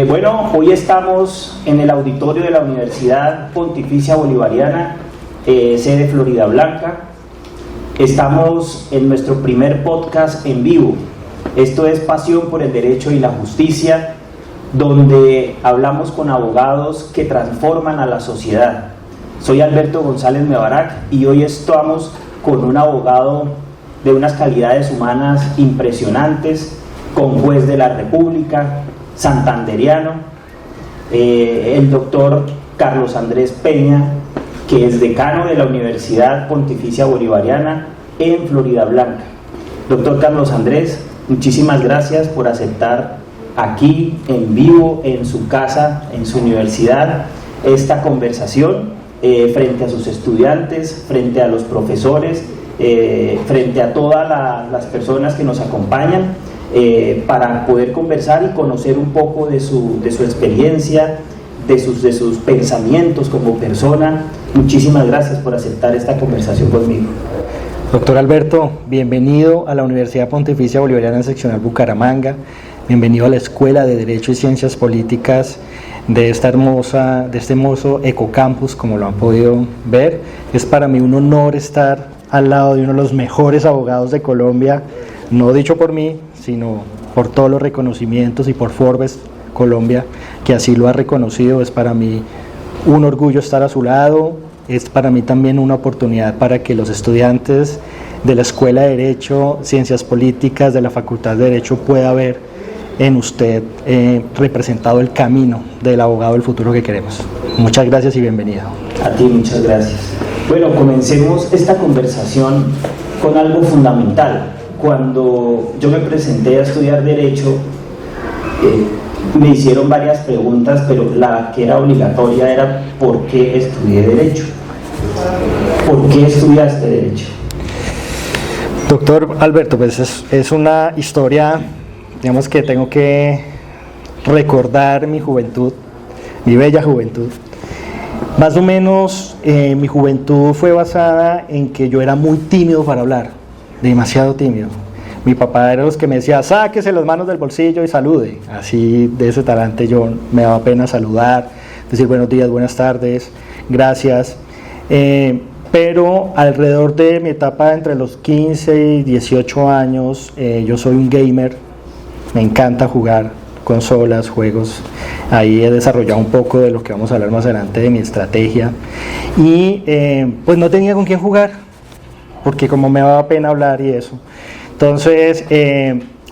Bueno, hoy estamos en el auditorio de la Universidad Pontificia Bolivariana, sede Florida Blanca. Estamos en nuestro primer podcast en vivo. Esto es Pasión por el Derecho y la Justicia, donde hablamos con abogados que transforman a la sociedad. Soy Alberto González Mebarak y hoy estamos con un abogado de unas calidades humanas impresionantes, con juez de la República, santanderiano, el doctor Carlos Andrés Peña, que es decano de la Universidad Pontificia Bolivariana en Florida Blanca. Doctor Carlos Andrés, muchísimas gracias por aceptar aquí en vivo, en su casa, en su universidad, esta conversación frente a sus estudiantes, frente a los profesores, frente a todas las personas que nos acompañan, para poder conversar y conocer un poco de su experiencia, de sus pensamientos como persona. Muchísimas gracias por aceptar esta conversación conmigo. Doctor Alberto, bienvenido a la Universidad Pontificia Bolivariana Seccional Bucaramanga, bienvenido a la Escuela de Derecho y Ciencias Políticas de este hermoso ecocampus, como lo han podido ver. Es para mí un honor estar al lado de uno de los mejores abogados de Colombia, no dicho por mí, sino por todos los reconocimientos y por Forbes Colombia, que así lo ha reconocido. Es para mí un orgullo estar a su lado, es para mí también una oportunidad para que los estudiantes de la Escuela de Derecho, Ciencias Políticas, de la Facultad de Derecho pueda ver en usted representado el camino del abogado del futuro que queremos. Muchas gracias y bienvenido. A ti, muchas gracias. Bueno, comencemos esta conversación con algo fundamental. Cuando yo me presenté a estudiar Derecho, me hicieron varias preguntas, pero la que era obligatoria era ¿por qué estudié Derecho? ¿Por qué estudiaste Derecho? Doctor Alberto, pues es una historia, digamos, que tengo que recordar mi juventud, mi bella juventud. Más o menos mi juventud fue basada en que yo era muy tímido para hablar, demasiado tímido. Mi papá era los que me decía, sáquese las manos del bolsillo y salude. Así de ese talante yo me daba pena saludar, decir buenos días, buenas tardes, gracias. Pero alrededor de mi etapa entre los 15 y 18 años, yo soy un gamer, me encanta jugar consolas, juegos. Ahí he desarrollado un poco de lo que vamos a hablar más adelante de mi estrategia. Y pues no tenía con quién jugar, porque como me daba pena hablar y eso. Entonces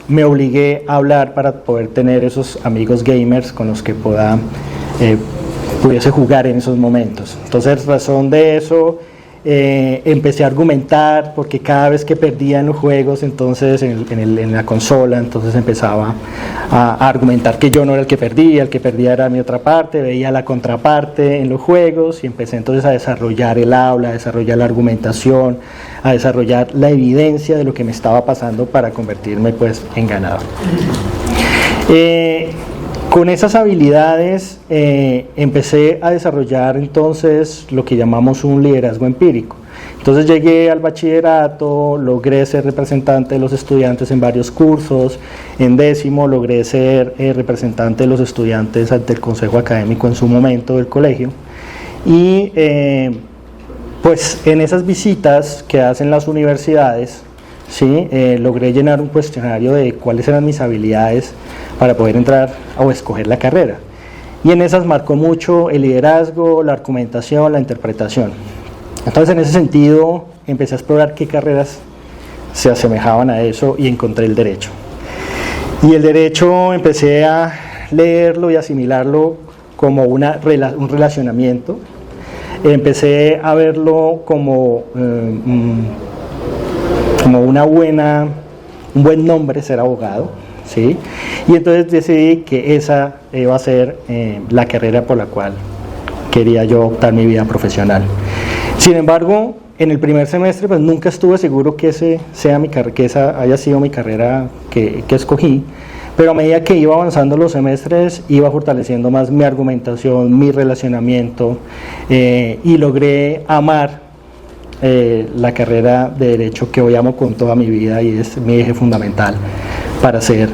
me obligué a hablar para poder tener esos amigos gamers con los que pudiese jugar en esos momentos. Entonces, razón de eso, empecé a argumentar, porque cada vez que perdía en los juegos, entonces en la consola, entonces empezaba a argumentar que yo no era el que perdía era mi otra parte, veía la contraparte en los juegos y empecé entonces a desarrollar el habla, a desarrollar la argumentación, a desarrollar la evidencia de lo que me estaba pasando para convertirme pues en ganador. Con esas habilidades empecé a desarrollar entonces lo que llamamos un liderazgo empírico. Entonces llegué al bachillerato, logré ser representante de los estudiantes en varios cursos, en 10º logré ser representante de los estudiantes ante el consejo académico en su momento del colegio, y pues en esas visitas que hacen las universidades, ¿sí? Logré llenar un cuestionario de cuáles eran mis habilidades para poder entrar o escoger la carrera, y en esas marcó mucho el liderazgo, la argumentación, la interpretación. Entonces en ese sentido empecé a explorar qué carreras se asemejaban a eso y encontré el derecho. Y el derecho empecé a leerlo y asimilarlo como un relacionamiento. Empecé a verlo como un buen nombre ser abogado, ¿sí? Y entonces decidí que esa iba a ser la carrera por la cual quería yo optar mi vida profesional. Sin embargo, en el primer semestre pues nunca estuve seguro que esa haya sido mi carrera que escogí, pero a medida que iba avanzando los semestres iba fortaleciendo más mi argumentación, mi relacionamiento, y logré amar la carrera de Derecho que hoy amo con toda mi vida, y es mi eje fundamental para ser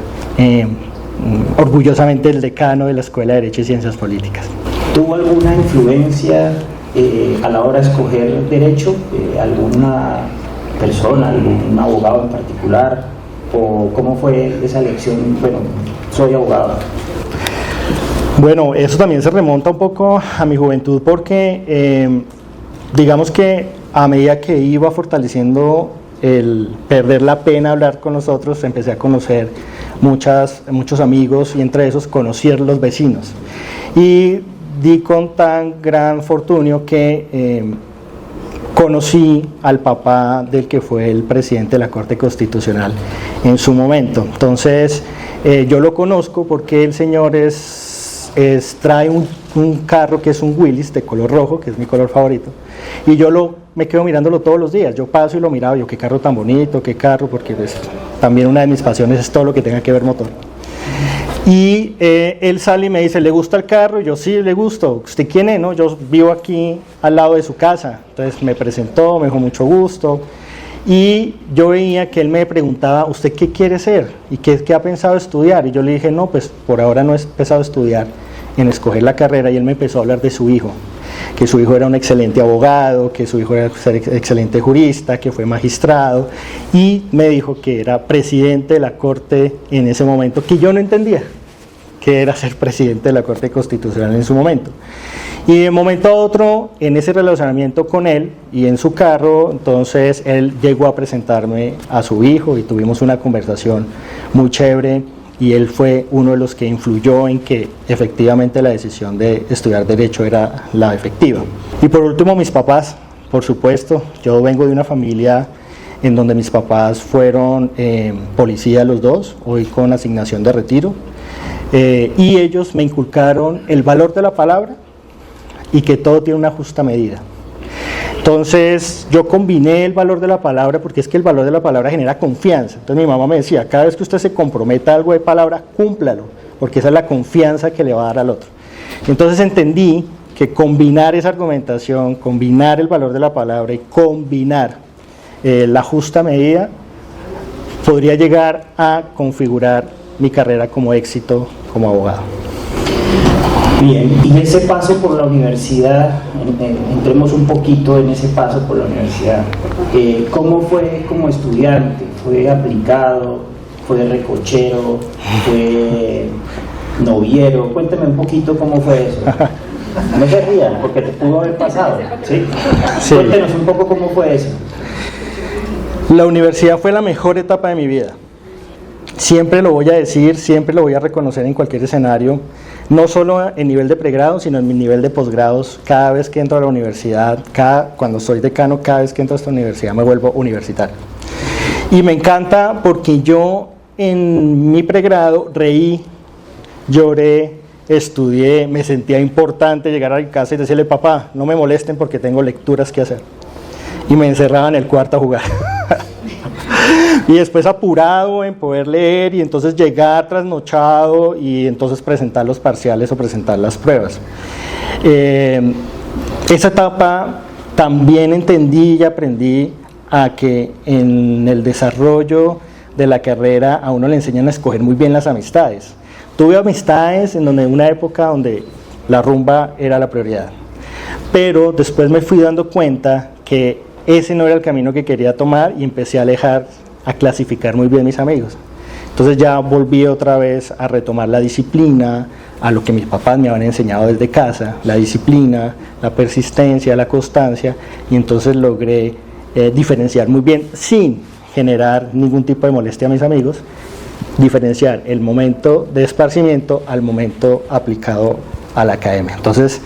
orgullosamente el decano de la Escuela de Derecho y Ciencias Políticas. ¿Tuvo alguna influencia a la hora de escoger derecho? ¿Alguna persona, algún abogado en particular? ¿O cómo fue esa elección? Bueno, soy abogado. Bueno, eso también se remonta un poco a mi juventud porque digamos que a medida que iba fortaleciendo el perder la pena hablar con nosotros, empecé a conocer muchos amigos y entre esos conocer los vecinos. Y di con tan gran fortunio que conocí al papá del que fue el presidente de la Corte Constitucional en su momento. Entonces yo lo conozco porque el señor trae un carro que es un Willys de color rojo, que es mi color favorito, y yo me quedo mirándolo todos los días. Yo paso y lo miraba, yo qué carro tan bonito, qué carro, porque pues, también una de mis pasiones es todo lo que tenga que ver motor. Y él sale y me dice, ¿le gusta el carro? Y yo, sí, le gusto. ¿Usted quién es? No, yo vivo aquí al lado de su casa. Entonces me presentó, me dijo mucho gusto. Y yo veía que él me preguntaba, ¿usted qué quiere ser? ¿Y qué ha pensado estudiar? Y yo le dije, no, pues por ahora no he empezado a estudiar en escoger la carrera. Y él me empezó a hablar de su hijo, que su hijo era un excelente abogado, que su hijo era un excelente jurista, que fue magistrado, y me dijo que era presidente de la Corte en ese momento, que yo no entendía que era ser presidente de la Corte Constitucional en su momento. Y de un momento a otro, en ese relacionamiento con él y en su carro, entonces él llegó a presentarme a su hijo y tuvimos una conversación muy chévere, y él fue uno de los que influyó en que efectivamente la decisión de estudiar Derecho era la efectiva. Y por último, mis papás, por supuesto. Yo vengo de una familia en donde mis papás fueron policías los dos, hoy con asignación de retiro, y ellos me inculcaron el valor de la palabra y que todo tiene una justa medida. Entonces yo combiné el valor de la palabra, porque es que el valor de la palabra genera confianza. Entonces mi mamá me decía, cada vez que usted se comprometa a algo de palabra, cúmplalo, porque esa es la confianza que le va a dar al otro. Entonces entendí que combinar esa argumentación, combinar el valor de la palabra y combinar la justa medida, podría llegar a configurar mi carrera como éxito como abogado. Bien, y ese paso por la universidad, entremos un poquito en ese paso por la universidad. ¿Cómo fue como estudiante? ¿Fue aplicado? ¿Fue recochero? ¿Fue noviero? Cuénteme un poquito cómo fue eso. No se rían, porque te pudo haber pasado, ¿sí? Sí. Cuéntenos un poco cómo fue eso. La universidad fue la mejor etapa de mi vida. Siempre lo voy a decir, siempre lo voy a reconocer en cualquier escenario, no solo en nivel de pregrado, sino en mi nivel de posgrados. Cada vez que entro a la universidad, cuando soy decano, cada vez que entro a esta universidad me vuelvo universitario. Y me encanta porque yo en mi pregrado reí, lloré, estudié, me sentía importante llegar a mi casa y decirle, papá, no me molesten porque tengo lecturas que hacer. Y me encerraba en el cuarto a jugar. Y después apurado en poder leer y entonces llegar trasnochado y entonces presentar los parciales o presentar las pruebas. Esa etapa también entendí y aprendí a que en el desarrollo de la carrera a uno le enseñan a escoger muy bien las amistades. Tuve amistades en una época donde la rumba era la prioridad, pero después me fui dando cuenta que ese no era el camino que quería tomar y empecé a clasificar muy bien mis amigos. Entonces ya volví otra vez a retomar la disciplina, a lo que mis papás me habían enseñado desde casa, la disciplina, la persistencia, la constancia, y entonces logré diferenciar muy bien, sin generar ningún tipo de molestia a mis amigos, diferenciar el momento de esparcimiento al momento aplicado a la academia. Entonces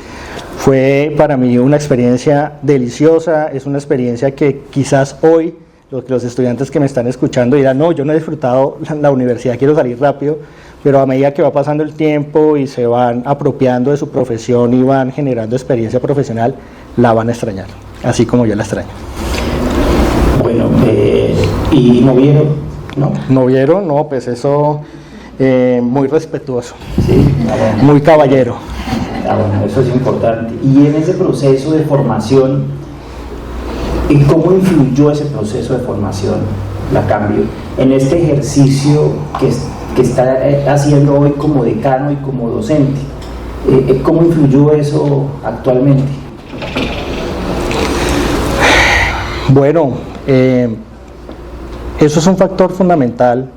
fue para mí una experiencia deliciosa, es una experiencia que quizás hoy los estudiantes que me están escuchando dirán, no, yo no he disfrutado la universidad, quiero salir rápido, pero a medida que va pasando el tiempo y se van apropiando de su profesión y van generando experiencia profesional, la van a extrañar, así como yo la extraño. Bueno, ¿y novieron? ¿No? ¿Novieron? No, pues eso, muy respetuoso, sí, bueno. Muy caballero. Bueno, eso es importante. Y en ese proceso de formación, ¿cómo influyó ese proceso de formación, la cambio, en este ejercicio que está haciendo hoy como decano y como docente. ¿Cómo influyó eso actualmente? Bueno, eso es un factor fundamental,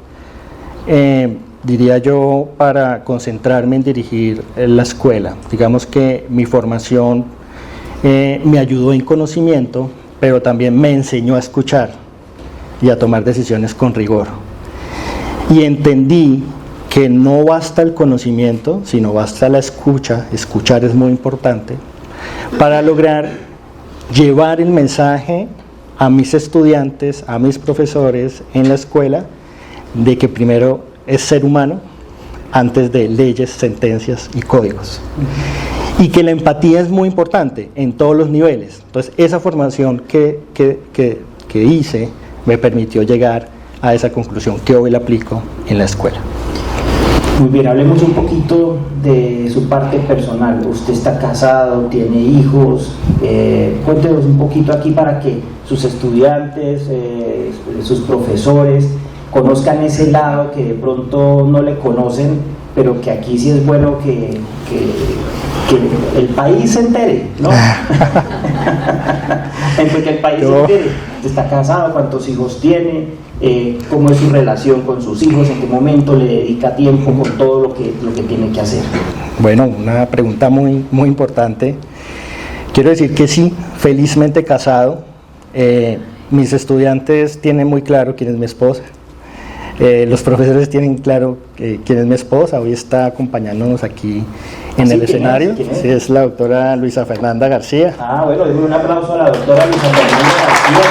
diría yo, para concentrarme en dirigir la escuela. Digamos que mi formación me ayudó en conocimiento, pero también me enseñó a escuchar y a tomar decisiones con rigor. Y entendí que no basta el conocimiento, sino basta la escucha. Escuchar es muy importante para lograr llevar el mensaje a mis estudiantes, a mis profesores en la escuela, de que primero es ser humano antes de leyes, sentencias y códigos. Y que la empatía es muy importante en todos los niveles. Entonces, esa formación que hice me permitió llegar a esa conclusión que hoy la aplico en la escuela. Muy bien, hablemos un poquito de su parte personal. Usted está casado, tiene hijos. Cuéntenos un poquito aquí para que sus estudiantes, sus profesores conozcan ese lado que de pronto no le conocen, pero que aquí sí es bueno que el país se entere, ¿no? Entonces, que el país se entere. ¿Está casado? ¿Cuántos hijos tiene? ¿Cómo es su relación con sus hijos? ¿En qué momento le dedica tiempo con todo lo que tiene que hacer? Bueno, una pregunta muy, muy importante. Quiero decir que sí, felizmente casado. Mis estudiantes tienen muy claro quién es mi esposa. Los profesores tienen claro quién es mi esposa. Hoy está acompañándonos aquí en el escenario. ¿Quién es? Sí, es la doctora Luisa Fernanda García. Bueno, démosle un aplauso a la doctora Luisa Fernanda García, por favor.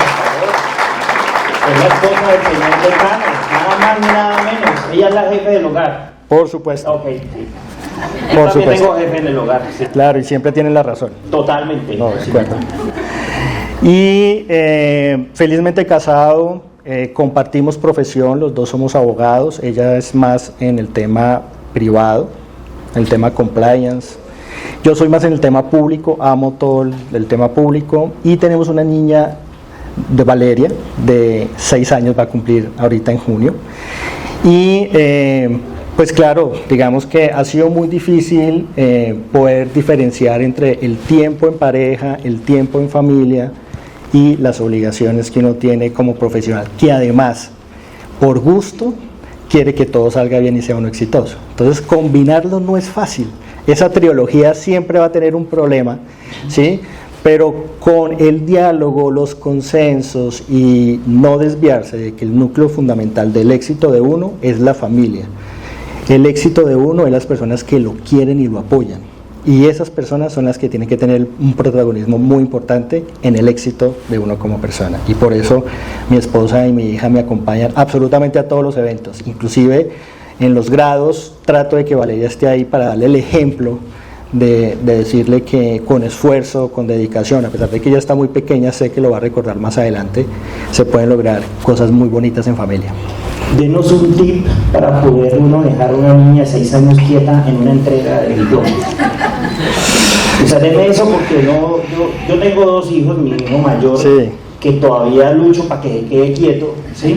Es la esposa del señor decano, nada más ni nada menos. Ella es la jefe del hogar. Por supuesto. Ok, sí. Por Yo también supuesto. tengo jefe en el hogar. Sí. Claro, y siempre tienen la razón. Totalmente. No, sí. bueno. Y felizmente casado, compartimos profesión, los dos somos abogados. Ella es más en el tema privado, el tema compliance. Yo soy más en el tema público, amo todo el tema público. Y tenemos una niña de Valeria, de 6 años, va a cumplir ahorita en junio. Y pues claro, digamos que ha sido muy difícil poder diferenciar entre el tiempo en pareja, el tiempo en familia y las obligaciones que uno tiene como profesional, que además, por gusto, quiere que todo salga bien y sea uno exitoso. Entonces, combinarlo no es fácil. Esa trilogía siempre va a tener un problema, ¿sí? Pero con el diálogo, los consensos y no desviarse de que el núcleo fundamental del éxito de uno es la familia. El éxito de uno es las personas que lo quieren y lo apoyan. Y esas personas son las que tienen que tener un protagonismo muy importante en el éxito de uno como persona. Y por eso mi esposa y mi hija me acompañan absolutamente a todos los eventos. Inclusive en los grados trato de que Valeria esté ahí para darle el ejemplo de decirle que con esfuerzo, con dedicación, a pesar de que ella está muy pequeña, sé que lo va a recordar más adelante, se pueden lograr cosas muy bonitas en familia. Denos un tip para poder uno dejar a una niña de 6 años quieta en una entrega de diplomas. O sea, denme eso porque yo tengo 2 hijos, mi hijo mayor, Sí. que todavía lucho para que quede quieto, ¿sí?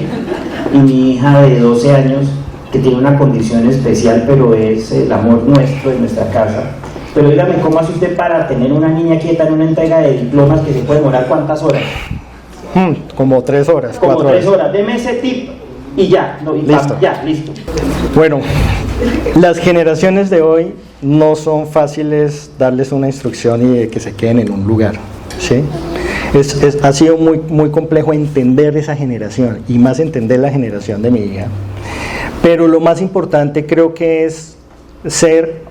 Y mi hija de 12 años, que tiene una condición especial, pero es el amor nuestro, en nuestra casa. Pero dígame, ¿cómo hace usted para tener una niña quieta en una entrega de diplomas que se puede demorar cuántas horas? Como 3 horas, Como 4 3 horas. horas. Deme ese tip y ya. Listo. Ya, listo. Bueno, las generaciones de hoy no son fáciles darles una instrucción y de que se queden en un lugar, ¿sí? Ha sido muy complejo entender esa generación y más entender la generación de mi hija. Pero lo más importante creo que es ser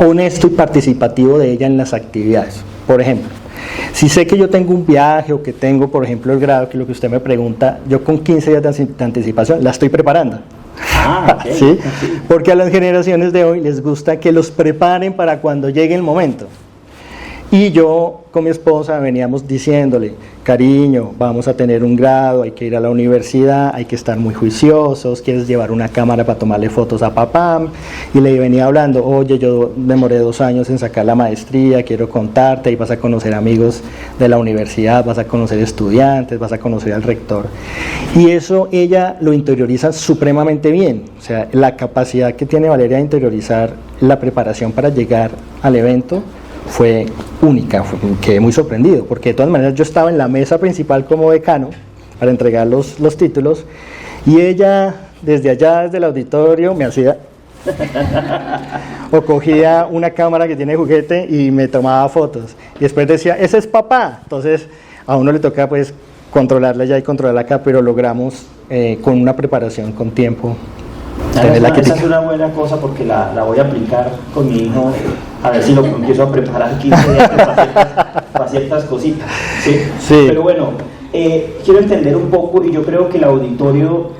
honesto y participativo de ella en las actividades. Por ejemplo, si sé que yo tengo un viaje o que tengo, por ejemplo, el grado, que es lo que usted me pregunta, yo con 15 días de anticipación la estoy preparando. Okay. ¿Sí? Porque a las generaciones de hoy les gusta que los preparen para cuando llegue el momento. Y yo con mi esposa veníamos diciéndole, cariño, vamos a tener un grado, hay que ir a la universidad, hay que estar muy juiciosos, quieres llevar una cámara para tomarle fotos a papá. Y le venía hablando, oye, yo demoré 2 años en sacar la maestría, quiero contarte, y vas a conocer amigos de la universidad, vas a conocer estudiantes, vas a conocer al rector. Y eso ella lo interioriza supremamente bien, o sea, la capacidad que tiene Valeria de interiorizar la preparación para llegar al evento fue única, quedé muy sorprendido, porque de todas maneras yo estaba en la mesa principal como decano para entregar los títulos, y ella desde allá, desde el auditorio, me hacía o cogía una cámara que tiene juguete y me tomaba fotos, y después decía, ese es papá. Entonces a uno le toca pues controlarla allá y controlarla acá, pero logramos con una preparación, con tiempo, esa es una buena cosa, porque la voy a aplicar con mi hijo, a ver si lo empiezo a preparar 15 días para ciertas cositas, ¿sí? Sí. Pero bueno, quiero entender un poco, y yo creo que el auditorio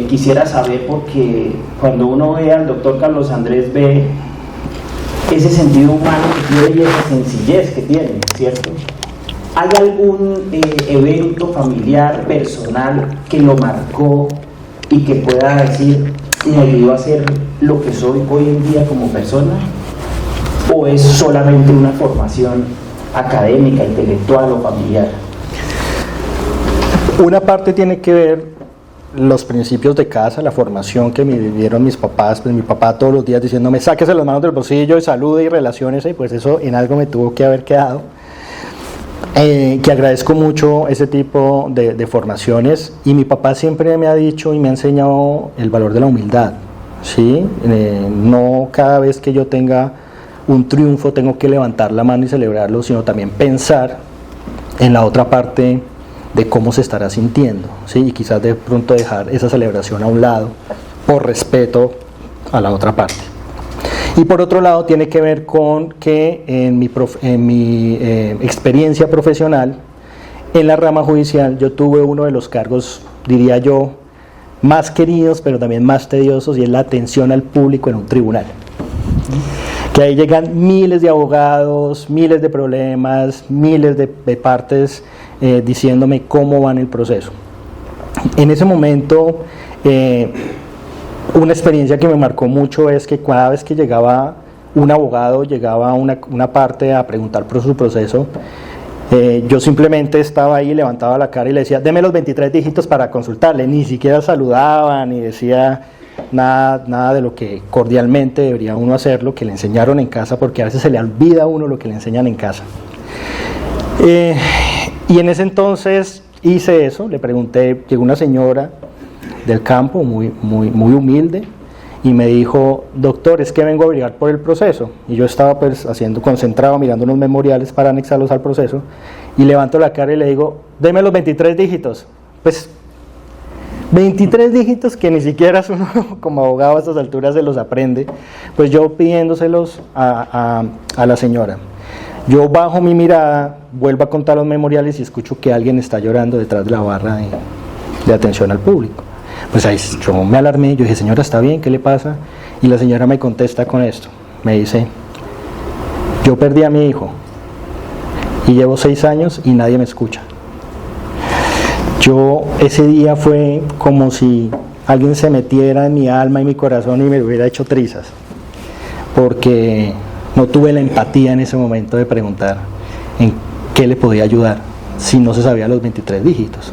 quisiera saber, porque cuando uno ve al doctor Carlos Andrés, ve ese sentido humano que tiene y esa sencillez que tiene, ¿cierto? ¿Hay algún evento familiar, personal, que lo marcó y que pueda decir, me ayudó a ser lo que soy hoy en día como persona? ¿O es solamente una formación académica, intelectual o familiar? Una parte tiene que ver los principios de casa, la formación que me dieron mis papás, pues mi papá todos los días diciéndome, sáquese las manos del bolsillo y salude y relaciónese, y pues eso en algo me tuvo que haber quedado. Que agradezco mucho ese tipo de formaciones, y mi papá siempre me ha dicho y me ha enseñado el valor de la humildad, ¿sí? No cada vez que yo tenga un triunfo tengo que levantar la mano y celebrarlo, sino también pensar en la otra parte de cómo se estará sintiendo, ¿sí? Y quizás de pronto dejar esa celebración a un lado por respeto a la otra parte. Y por otro lado tiene que ver con que en mi experiencia profesional en la rama judicial yo tuve uno de los cargos, diría yo, más queridos pero también más tediosos, y es la atención al público en un tribunal. Que ahí llegan miles de abogados, miles de problemas, miles de partes diciéndome cómo va en el proceso. En ese momento una experiencia que me marcó mucho es que cada vez que llegaba un abogado, llegaba una parte a preguntar por su proceso, yo simplemente estaba ahí, levantaba la cara y le decía, deme los 23 dígitos para consultarle. Ni siquiera saludaba, ni decía nada de lo que cordialmente debería uno hacer, lo que le enseñaron en casa, porque a veces se le olvida a uno lo que le enseñan en casa. Y en ese entonces hice eso, le pregunté, llegó una señora del campo, muy humilde, y me dijo, doctor, es que vengo a averiguar por el proceso. Y yo estaba pues concentrado, mirando unos memoriales para anexarlos al proceso, y levanto la cara y le digo, deme los 23 dígitos. Pues 23 dígitos que ni siquiera uno como abogado a estas alturas se los aprende, pues yo pidiéndoselos a la señora. Yo bajo mi mirada, vuelvo a contar los memoriales y escucho que alguien está llorando detrás de la barra de atención al público. Pues ahí yo me alarmé, yo dije, señora, ¿está bien? ¿Qué le pasa? Y la señora me contesta con esto, me dice, yo perdí a mi hijo y llevo 6 años y nadie me escucha. Ese día fue como si alguien se metiera en mi alma y mi corazón y me hubiera hecho trizas, porque no tuve la empatía en ese momento de preguntar en qué le podía ayudar si no se sabía los 23 dígitos.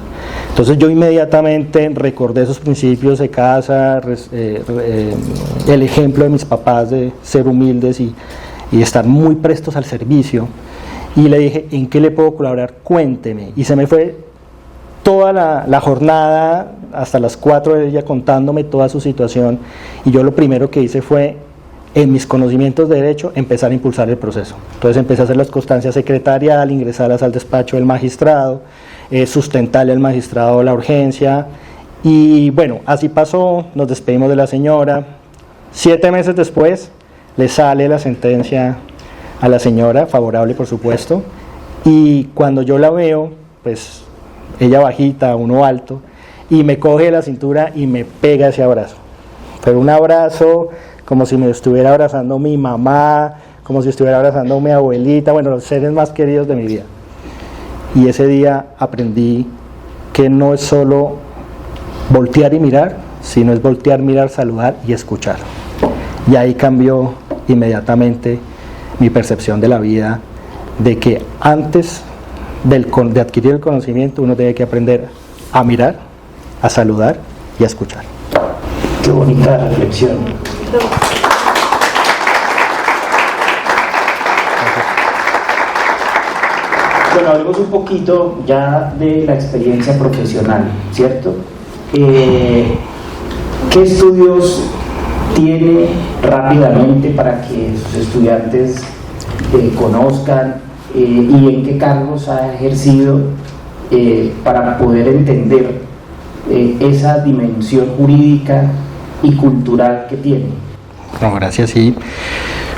Entonces yo inmediatamente recordé esos principios de casa, el ejemplo de mis papás de ser humildes y estar muy prestos al servicio, y le dije, ¿en qué le puedo colaborar? Cuénteme. Y se me fue toda la jornada hasta las 4 de ella contándome toda su situación, y yo lo primero que hice fue, en mis conocimientos de derecho, empezar a impulsar el proceso. Entonces empecé a hacer las constancias secretarial, ingresarlas al despacho del magistrado, sustentarle al magistrado la urgencia, y bueno, así pasó, nos despedimos de la señora. 7 meses después le sale la sentencia a la señora, favorable por supuesto, y cuando yo la veo, pues ella bajita, uno alto, y me coge de la cintura y me pega ese abrazo. Fue un abrazo como si me estuviera abrazando mi mamá, como si estuviera abrazando a mi abuelita, bueno, los seres más queridos de mi vida. Y ese día aprendí que no es solo voltear y mirar, sino es voltear, mirar, saludar y escuchar. Y ahí cambió inmediatamente mi percepción de la vida, de que antes de adquirir el conocimiento uno debe que aprender a mirar, a saludar y a escuchar. Qué bonita reflexión. Bueno, hablemos un poquito ya de la experiencia profesional, ¿cierto? ¿Qué estudios tiene rápidamente para que sus estudiantes conozcan y en qué cargos ha ejercido para poder entender esa dimensión jurídica y cultural que tiene? No, gracias, sí.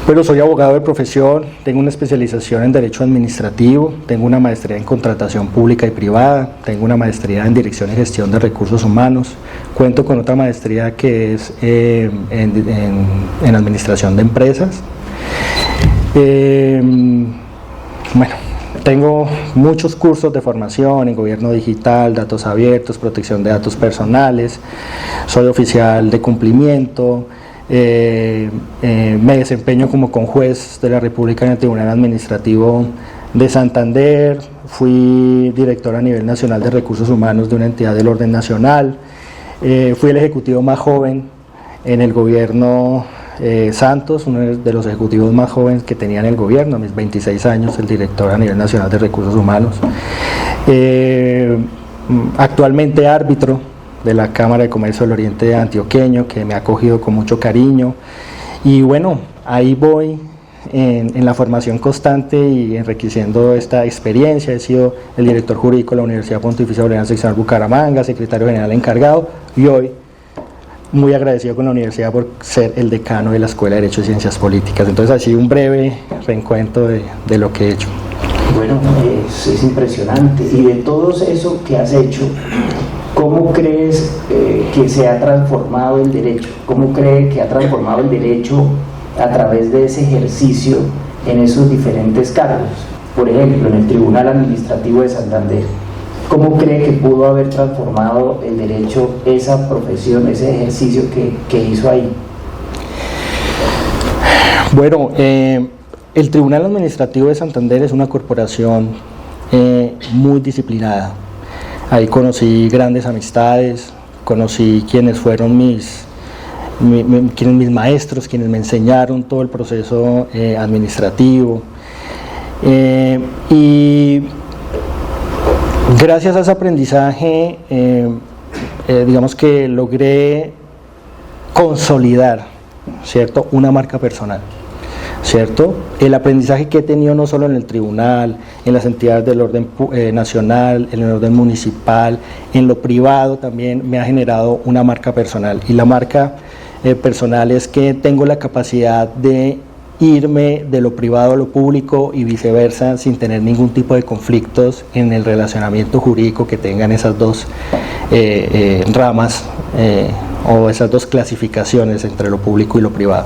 Bueno, soy abogado de profesión, tengo una especialización en Derecho Administrativo, tengo una maestría en Contratación Pública y Privada, tengo una maestría en Dirección y Gestión de Recursos Humanos, cuento con otra maestría que es en Administración de Empresas. Bueno, tengo muchos cursos de formación en Gobierno Digital, Datos Abiertos, Protección de Datos Personales, soy oficial de cumplimiento. Me desempeño como conjuez de la República en el Tribunal Administrativo de Santander, fui director a nivel nacional de recursos humanos de una entidad del orden nacional, fui el ejecutivo más joven en el gobierno Santos, uno de los ejecutivos más jóvenes que tenía en el gobierno, a mis 26 años, el director a nivel nacional de recursos humanos, actualmente árbitro de la Cámara de Comercio del Oriente Antioqueño, que me ha acogido con mucho cariño, y bueno, ahí voy en la formación constante y enriqueciendo esta experiencia. He sido el director jurídico de la Universidad Pontificia Bolivariana Seccional Bucaramanga, secretario general encargado, y hoy muy agradecido con la universidad por ser el decano de la Escuela de Derecho y Ciencias Políticas. Entonces, así un breve reencuentro de lo que he hecho. Bueno, es impresionante. Y de todo eso que has hecho, ¿cómo crees que se ha transformado el derecho? ¿Cómo cree que ha transformado el derecho a través de ese ejercicio en esos diferentes cargos? Por ejemplo, en el Tribunal Administrativo de Santander, ¿cómo cree que pudo haber transformado el derecho esa profesión, ese ejercicio que hizo ahí? Bueno, el Tribunal Administrativo de Santander es una corporación muy disciplinada. Ahí conocí grandes amistades, conocí quienes fueron mis maestros, quienes me enseñaron todo el proceso administrativo. Y gracias a ese aprendizaje, digamos que logré consolidar, ¿cierto?, una marca personal. ¿Cierto? El aprendizaje que he tenido no solo en el tribunal, en las entidades del orden nacional, en el orden municipal, en lo privado también me ha generado una marca personal. Y la marca personal es que tengo la capacidad de irme de lo privado a lo público y viceversa sin tener ningún tipo de conflictos en el relacionamiento jurídico que tengan esas dos ramas o esas dos clasificaciones entre lo público y lo privado.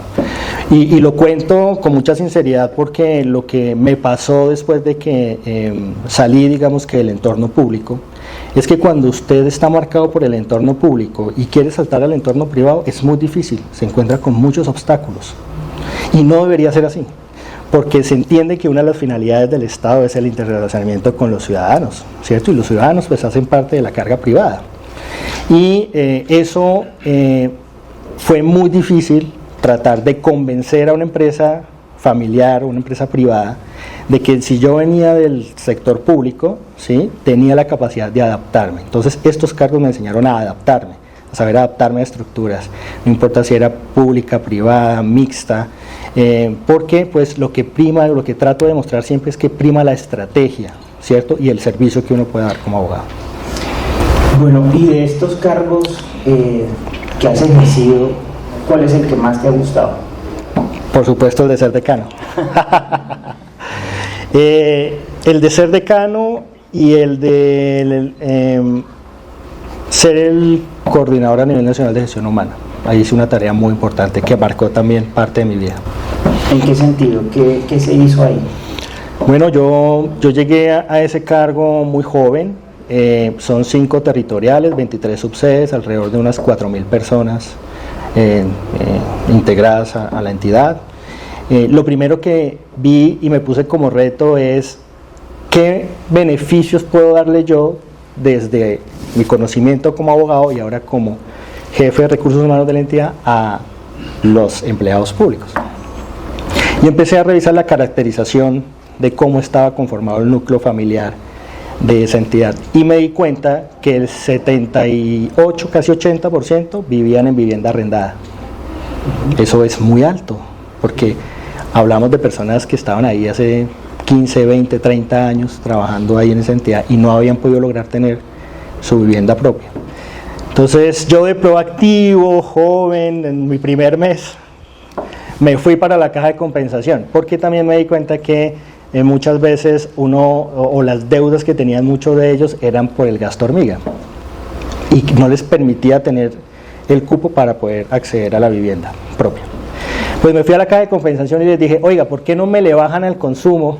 Y lo cuento con mucha sinceridad porque lo que me pasó después de que salí, digamos que del entorno público, es que cuando usted está marcado por el entorno público y quiere saltar al entorno privado es muy difícil, se encuentra con muchos obstáculos y no debería ser así, porque se entiende que una de las finalidades del Estado es el interrelacionamiento con los ciudadanos, ¿cierto? Y los ciudadanos pues hacen parte de la carga privada. Y eso fue muy difícil tratar de convencer a una empresa familiar o una empresa privada de que si yo venía del sector público, ¿sí?, tenía la capacidad de adaptarme. Entonces estos cargos me enseñaron a adaptarme, a saber adaptarme a estructuras, no importa si era pública, privada, mixta, porque pues lo que prima, lo que trato de demostrar siempre es que prima la estrategia, ¿cierto?, y el servicio que uno puede dar como abogado. Bueno, y de estos cargos que has ejercido, ¿cuál es el que más te ha gustado? Por supuesto el de ser decano. El de ser decano y el de ser el coordinador a nivel nacional de gestión humana. Ahí hice una tarea muy importante que marcó también parte de mi vida. ¿En qué sentido? ¿Qué se hizo ahí? Bueno, yo llegué a ese cargo muy joven, son 5 territoriales, 23 subsedes, alrededor de unas 4.000 personas integradas a la entidad. Lo primero que vi y me puse como reto es qué beneficios puedo darle yo desde mi conocimiento como abogado y ahora como jefe de recursos humanos de la entidad a los empleados públicos. Y empecé a revisar la caracterización de cómo estaba conformado el núcleo familiar de esa entidad y me di cuenta que el 78, casi 80% vivían en vivienda arrendada. Eso es muy alto, porque hablamos de personas que estaban ahí hace 15, 20, 30 años trabajando ahí en esa entidad y no habían podido lograr tener su vivienda propia. Entonces yo de proactivo, joven, en mi primer mes, me fui para la caja de compensación, porque también me di cuenta que muchas veces o las deudas que tenían muchos de ellos eran por el gasto hormiga y no les permitía tener el cupo para poder acceder a la vivienda propia. Pues me fui a la caja de compensación y les dije, oiga, ¿por qué no me le bajan el consumo,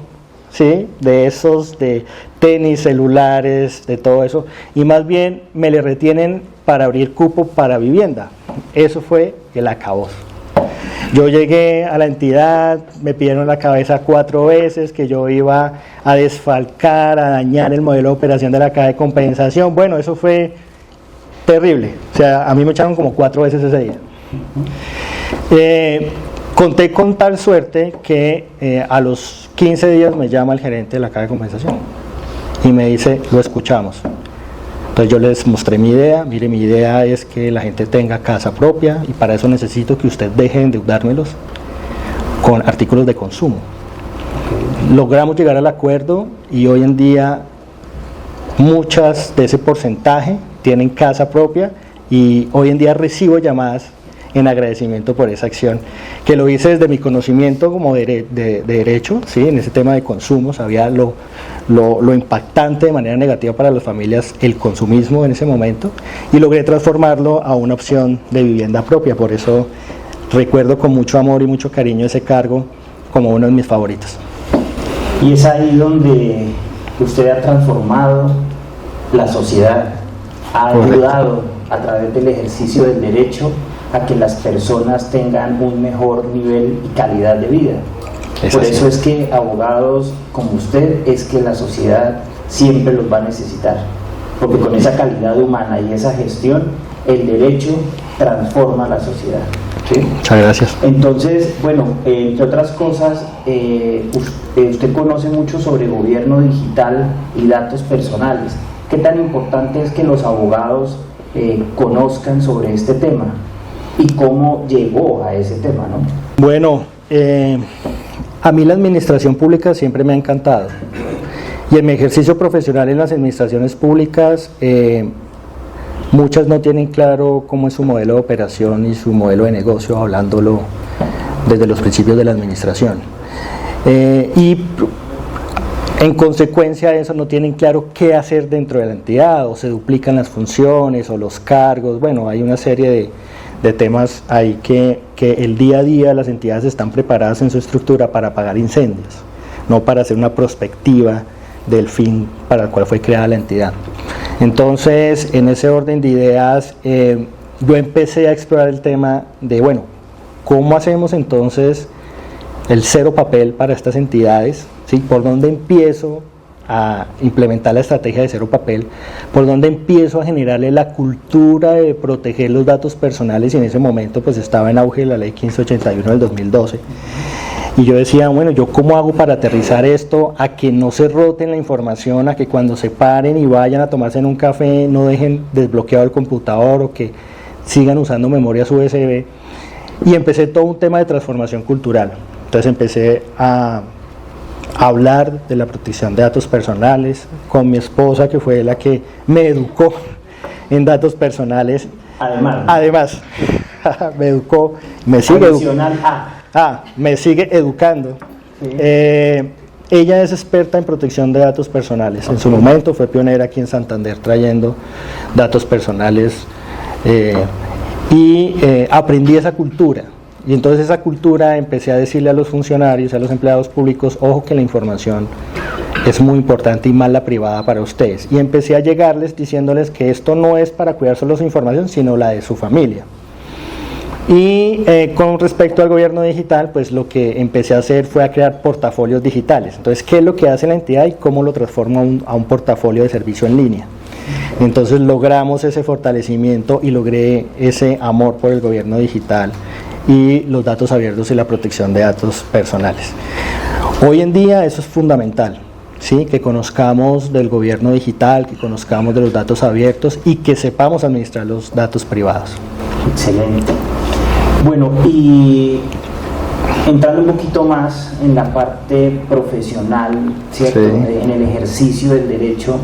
¿sí?, de esos, de tenis, celulares, de todo eso, y más bien me le retienen para abrir cupo para vivienda? Eso fue el acabose. Yo llegué a la entidad, me pidieron la cabeza 4 veces, que yo iba a desfalcar, a dañar el modelo de operación de la caja de compensación. Bueno, eso fue terrible. O sea, a mí me echaron como 4 veces ese día. Conté con tal suerte que a los 15 días me llama el gerente de la caja de compensación y me dice, lo escuchamos. Entonces yo les mostré mi idea, mire, mi idea es que la gente tenga casa propia y para eso necesito que usted deje de endeudármelos con artículos de consumo. Logramos llegar al acuerdo y hoy en día muchas de ese porcentaje tienen casa propia y hoy en día recibo llamadas en agradecimiento por esa acción, que lo hice desde mi conocimiento como de derecho, ¿sí?, en ese tema de consumo, sabía lo impactante de manera negativa para las familias el consumismo en ese momento y logré transformarlo a una opción de vivienda propia. Por eso recuerdo con mucho amor y mucho cariño ese cargo como uno de mis favoritos. Y es ahí donde usted ha transformado la sociedad, ha ayudado a través del ejercicio del derecho a que las personas tengan un mejor nivel y calidad de vida. Por eso es que abogados como usted, es que la sociedad siempre los va a necesitar, porque con esa calidad humana y esa gestión, el derecho transforma la sociedad, ¿sí? Muchas gracias. Entonces, bueno, entre otras cosas, usted conoce mucho sobre gobierno digital y datos personales. ¿Qué tan importante es que los abogados conozcan sobre este tema? ¿Y cómo llegó a ese tema, no? Bueno, a mí la administración pública siempre me ha encantado. Y en mi ejercicio profesional en las administraciones públicas, muchas no tienen claro cómo es su modelo de operación y su modelo de negocio, hablándolo desde los principios de la administración. Y en consecuencia de eso no tienen claro qué hacer dentro de la entidad, o se duplican las funciones o los cargos. Bueno, hay una serie de temas ahí que el día a día las entidades están preparadas en su estructura para apagar incendios, no para hacer una prospectiva del fin para el cual fue creada la entidad. Entonces, en ese orden de ideas, yo empecé a explorar el tema de, bueno, ¿cómo hacemos entonces el cero papel para estas entidades? ¿Sí? ¿Por dónde empiezo a implementar la estrategia de cero papel? ¿Por dónde empiezo a generarle la cultura de proteger los datos personales? Y en ese momento pues estaba en auge la ley 1581 del 2012. Y yo decía, bueno, ¿yo cómo hago para aterrizar esto a que no se roten la información, a que cuando se paren y vayan a tomarse en un café no dejen desbloqueado el computador o que sigan usando memorias USB? Y empecé todo un tema de transformación cultural. Entonces empecé a hablar de la protección de datos personales con mi esposa, que fue la que me educó en datos personales. Además me educó, me sigue educando. Sí. Ella es experta en protección de datos personales. En su momento fue pionera aquí en Santander trayendo datos personales y aprendí esa cultura. Y entonces esa cultura empecé a decirle a los funcionarios, a los empleados públicos, ojo que la información es muy importante y más la privada para ustedes. Y empecé a llegarles diciéndoles que esto no es para cuidar solo su información, sino la de su familia. Y con respecto al gobierno digital, pues lo que empecé a hacer fue a crear portafolios digitales. Entonces, ¿qué es lo que hace la entidad y cómo lo transforma a un portafolio de servicio en línea? Entonces logramos ese fortalecimiento y logré ese amor por el gobierno digital y los datos abiertos y la protección de datos personales. Hoy en día eso es fundamental, ¿sí? Que conozcamos del gobierno digital, que conozcamos de los datos abiertos y que sepamos administrar los datos privados. Excelente. Bueno, y entrando un poquito más en la parte profesional, ¿cierto? Sí. En el ejercicio del derecho,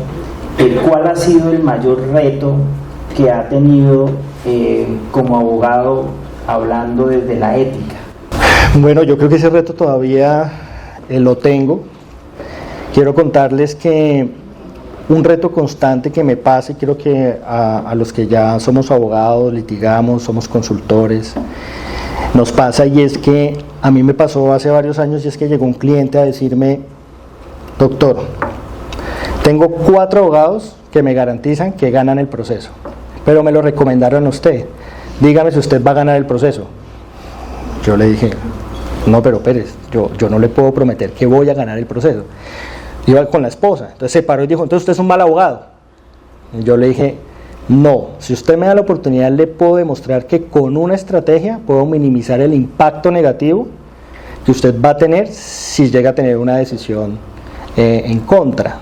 ¿cuál ha sido el mayor reto que ha tenido como abogado hablando desde la ética? Bueno, yo creo que ese reto todavía lo tengo. Quiero contarles que un reto constante que me pasa, y quiero que a los que ya somos abogados, litigamos, somos consultores, nos pasa, y es que a mí me pasó hace varios años, y es que llegó un cliente a decirme: doctor, tengo 4 abogados que me garantizan que ganan el proceso, pero me lo recomendaron a usted, dígame si usted va a ganar el proceso. Yo le dije: no, pero Pérez, yo no le puedo prometer que voy a ganar el proceso. Iba con la esposa, entonces se paró y dijo: entonces usted es un mal abogado. Y yo le dije: no, si usted me da la oportunidad, le puedo demostrar que con una estrategia puedo minimizar el impacto negativo que usted va a tener si llega a tener una decisión en contra,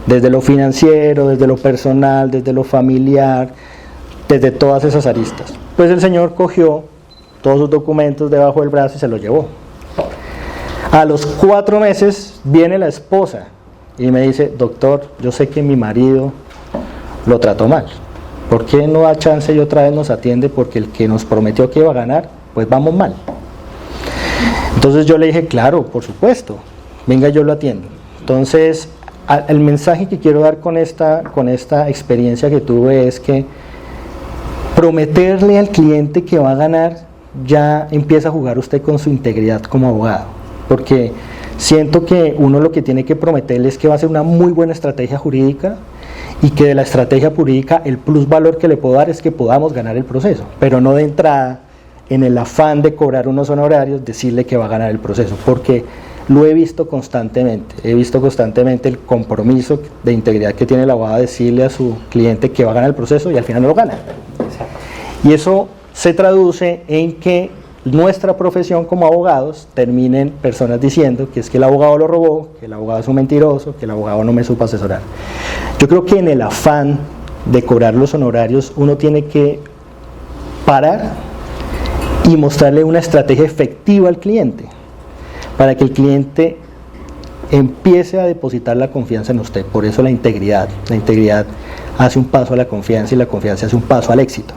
desde lo financiero, desde lo personal, desde lo familiar, desde todas esas aristas. Pues el señor cogió todos sus documentos debajo del brazo y se los llevó. A los 4 meses viene la esposa y me dice: doctor, yo sé que mi marido lo trató mal, ¿por qué no da chance y otra vez nos atiende? Porque el que nos prometió que iba a ganar, pues vamos mal. Entonces yo le dije: claro, por supuesto, venga, yo lo atiendo. Entonces el mensaje que quiero dar con esta experiencia que tuve es que prometerle al cliente que va a ganar, ya empieza a jugar usted con su integridad como abogado, porque siento que uno lo que tiene que prometerle es que va a ser una muy buena estrategia jurídica, y que de la estrategia jurídica el plus valor que le puedo dar es que podamos ganar el proceso, pero no de entrada, en el afán de cobrar unos honorarios, decirle que va a ganar el proceso, porque lo he visto constantemente el compromiso de integridad que tiene el abogado, decirle a su cliente que va a ganar el proceso y al final no lo gana. Y eso se traduce en que nuestra profesión como abogados terminen personas diciendo que es que el abogado lo robó, que el abogado es un mentiroso, que el abogado no me supo asesorar. Yo creo que en el afán de cobrar los honorarios uno tiene que parar y mostrarle una estrategia efectiva al cliente, para que el cliente empiece a depositar la confianza en usted. Por eso la integridad hace un paso a la confianza, y la confianza hace un paso al éxito.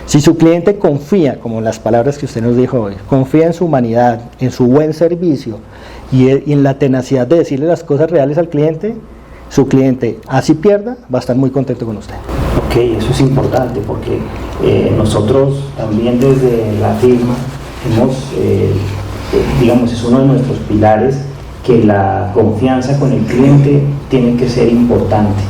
Si su cliente confía, como las palabras que usted nos dijo hoy, confía en su humanidad, en su buen servicio y en la tenacidad de decirle las cosas reales al cliente, su cliente, así pierda, va a estar muy contento con usted. Ok, eso es importante, porque nosotros también desde la firma hemos, digamos, es uno de nuestros pilares, que la confianza con el cliente tiene que ser importante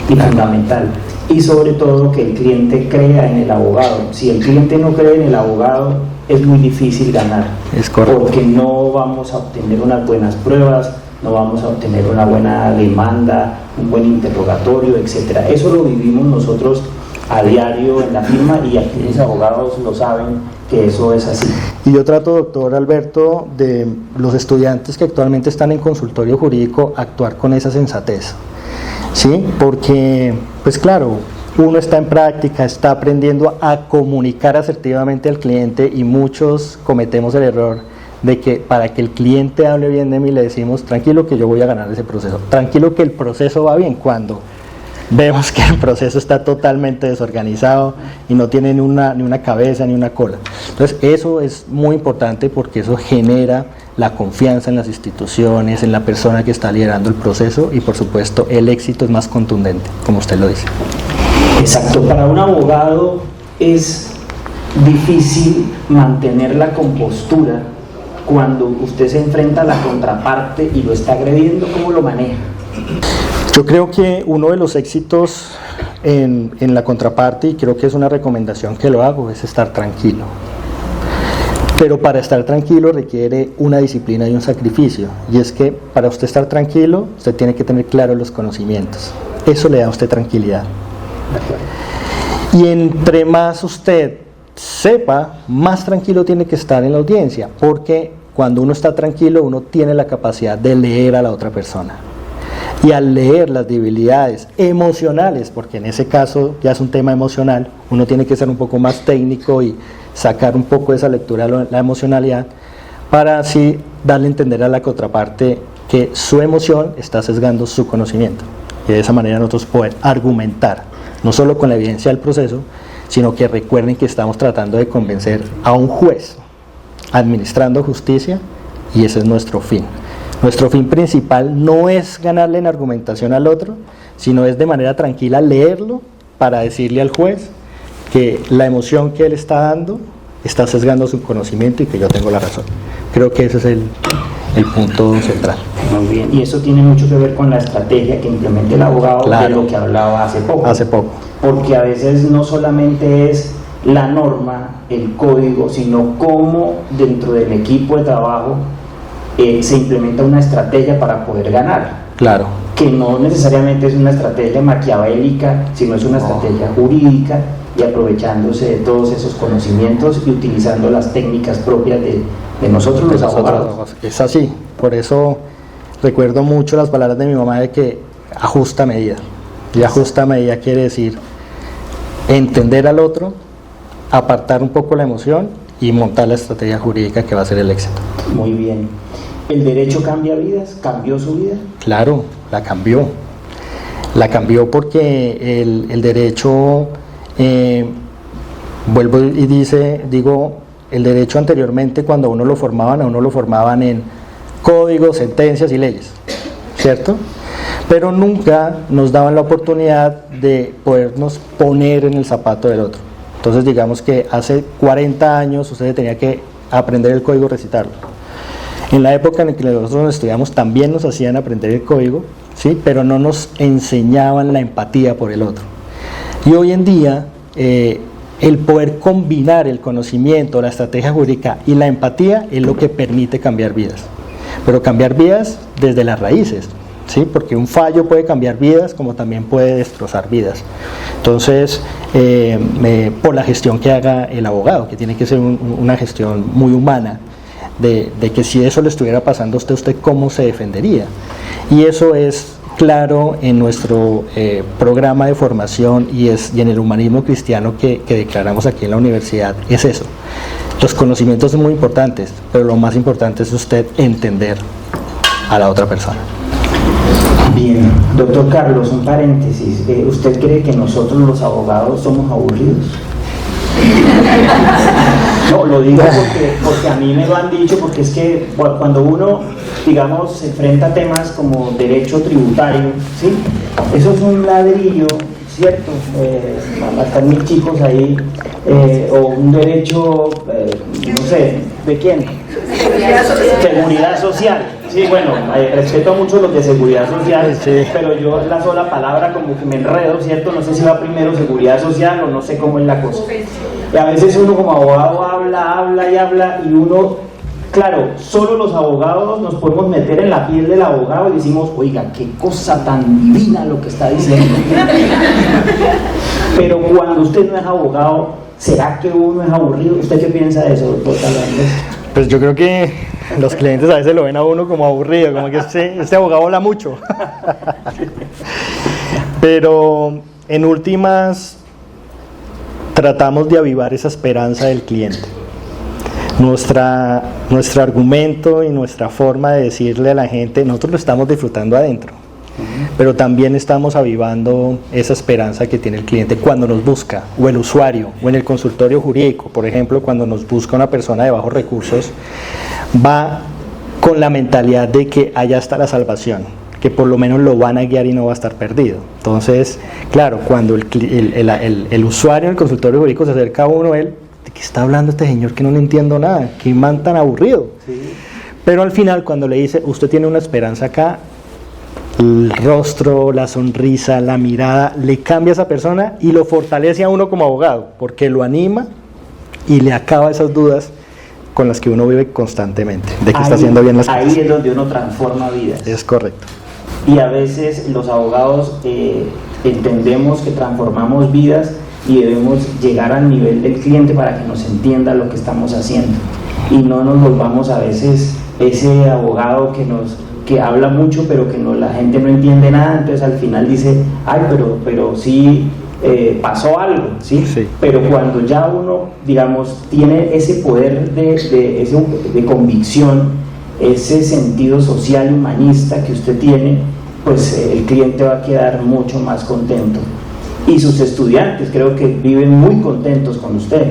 y fundamental. Y sobre todo que el cliente crea en el abogado. Si el cliente no cree en el abogado, es muy difícil ganar. Es correcto. Porque no vamos a obtener unas buenas pruebas, no vamos a obtener una buena demanda, un buen interrogatorio, etc. Eso lo vivimos nosotros a diario en la firma, y aquí los abogados lo saben que eso es así. Y yo trato, doctor Alberto, de los estudiantes que actualmente están en consultorio jurídico, actuar con esa sensatez. ¿Sí? Porque, pues claro, uno está en práctica, está aprendiendo a comunicar asertivamente al cliente, y muchos cometemos el error de que para que el cliente hable bien de mí le decimos: tranquilo que yo voy a ganar ese proceso, tranquilo que el proceso va bien, cuando vemos que el proceso está totalmente desorganizado y no tiene ni una cabeza ni una cola. Entonces eso es muy importante, porque eso genera la confianza en las instituciones, en la persona que está liderando el proceso, y por supuesto el éxito es más contundente, como usted lo dice. Exacto, para un abogado es difícil mantener la compostura cuando usted se enfrenta a la contraparte y lo está agrediendo? ¿Cómo lo maneja? Yo creo que uno de los éxitos en la contraparte, y creo que es una recomendación que lo hago, es estar tranquilo. Pero para estar tranquilo requiere una disciplina y un sacrificio, y es que para usted estar tranquilo, usted tiene que tener claros los conocimientos. Eso le da a usted tranquilidad. Y entre más usted sepa, más tranquilo tiene que estar en la audiencia, porque cuando uno está tranquilo, uno tiene la capacidad de leer a la otra persona. Y al leer las debilidades emocionales, porque en ese caso ya es un tema emocional, uno tiene que ser un poco más técnico y sacar un poco de esa lectura de la emocionalidad, para así darle a entender a la contraparte que su emoción está sesgando su conocimiento. Y de esa manera nosotros poder argumentar, no solo con la evidencia del proceso, sino que recuerden que estamos tratando de convencer a un juez, administrando justicia, y ese es nuestro fin. Nuestro fin principal no es ganarle en argumentación al otro, sino es de manera tranquila leerlo para decirle al juez que la emoción que él está dando está sesgando su conocimiento y que yo tengo la razón. Creo que ese es el punto central. Muy bien, y eso tiene mucho que ver con la estrategia que implementa el abogado, claro, de lo que hablaba hace poco. Hace poco. Porque a veces no solamente es la norma, el código, sino cómo dentro del equipo de trabajo se implementa una estrategia para poder ganar. Claro. Que no necesariamente es una estrategia maquiavélica, sino es una estrategia jurídica, y aprovechándose de todos esos conocimientos y utilizando las técnicas propias de nosotros los abogados. Es así, por eso recuerdo mucho las palabras de mi mamá de que ajusta medida. Y ajusta medida quiere decir entender al otro, apartar un poco la emoción y montar la estrategia jurídica que va a ser el éxito. Muy bien. ¿El derecho cambia vidas? ¿Cambió su vida? Claro, la cambió. La cambió porque el derecho, vuelvo y digo, el derecho anteriormente cuando a uno lo formaban en códigos, sentencias y leyes, ¿cierto? Pero nunca nos daban la oportunidad de podernos poner en el zapato del otro. Entonces digamos que hace 40 años usted tenía que aprender el código, recitarlo. En la época en que nosotros estudiamos también nos hacían aprender el código, ¿sí? Pero no nos enseñaban la empatía por el otro. Y hoy en día el poder combinar el conocimiento, la estrategia jurídica y la empatía es lo que permite cambiar vidas. Pero cambiar vidas desde las raíces, ¿sí? Porque un fallo puede cambiar vidas como también puede destrozar vidas. Entonces, por la gestión que haga el abogado, que tiene que ser una gestión muy humana, de que si eso le estuviera pasando a usted cómo se defendería. Y eso es claro en nuestro programa de formación y en el humanismo cristiano que declaramos aquí en la universidad, es eso. Los conocimientos son muy importantes, pero lo más importante es usted entender a la otra persona. Bien, doctor Carlos, un paréntesis. ¿Usted cree que nosotros los abogados somos aburridos? No, lo digo porque a mí me lo han dicho, porque es que cuando uno, digamos, se enfrenta a temas como derecho tributario, ¿sí? Eso es un ladrillo, ¿cierto? Están mis chicos ahí, o un derecho, no sé, ¿de quién? Seguridad social. Sí, bueno, respeto mucho los de seguridad social, sí, pero yo la sola palabra como que me enredo, ¿cierto? No sé si va primero seguridad social o no sé cómo es la cosa. Y a veces uno como abogado habla y uno, claro, solo los abogados nos podemos meter en la piel del abogado y decimos, oiga, qué cosa tan divina lo que está diciendo. Pero cuando usted no es abogado, ¿será que uno es aburrido? ¿Usted qué piensa de eso, doctor Carlos? Pues yo creo que los clientes a veces lo ven a uno como aburrido, como que este abogado habla mucho. Pero en últimas tratamos de avivar esa esperanza del cliente. Nuestro argumento y nuestra forma de decirle a la gente, nosotros lo estamos disfrutando adentro, pero también estamos avivando esa esperanza que tiene el cliente cuando nos busca, o el usuario, o en el consultorio jurídico, por ejemplo, cuando nos busca una persona de bajos recursos, va con la mentalidad de que allá está la salvación, que por lo menos lo van a guiar y no va a estar perdido. Entonces, claro, cuando el usuario en el consultorio jurídico se acerca a uno, él ¿de qué está hablando este señor que no le entiendo nada? ¿Qué man tan aburrido? Sí. Pero al final, cuando le dice, usted tiene una esperanza acá, el rostro, la sonrisa, la mirada, le cambia a esa persona y lo fortalece a uno como abogado, porque lo anima y le acaba esas dudas con las que uno vive constantemente, de que está haciendo bien las cosas. Ahí es donde uno transforma vidas. Es correcto. Y a veces los abogados entendemos que transformamos vidas y debemos llegar al nivel del cliente para que nos entienda lo que estamos haciendo. Y no nos volvamos a veces ese abogado que habla mucho pero que la gente no entiende nada, entonces al final dice, ay, pero sí pasó algo, ¿sí? Sí. Pero cuando ya uno, digamos, tiene ese poder de convicción, ese sentido social humanista que usted tiene, pues el cliente va a quedar mucho más contento. Y sus estudiantes creo que viven muy contentos con usted.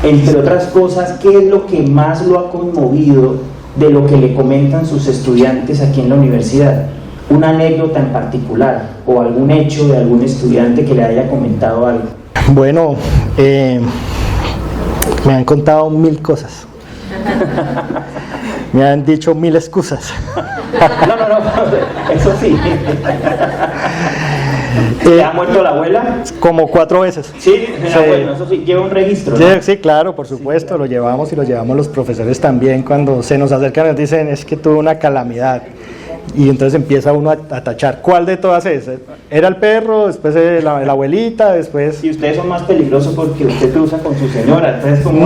Entre otras cosas, ¿qué es lo que más lo ha conmovido de lo que le comentan sus estudiantes aquí en la universidad? Una anécdota en particular o algún hecho de algún estudiante que le haya comentado algo. Bueno, me han contado 1000 cosas. Me han dicho 1000 excusas. No, eso sí. ¿Le ha muerto la abuela? Como 4 veces. Sí, bueno, eso sí, lleva un registro, ¿no? Sí, claro, por supuesto, sí, claro. Lo llevamos y lo llevamos los profesores también. Cuando se nos acercan nos dicen, es que tuve una calamidad. Y entonces empieza uno a tachar, ¿cuál de todas es? Era el perro, después la abuelita, después... Y ustedes son más peligrosos porque usted cruza con su señora, entonces como...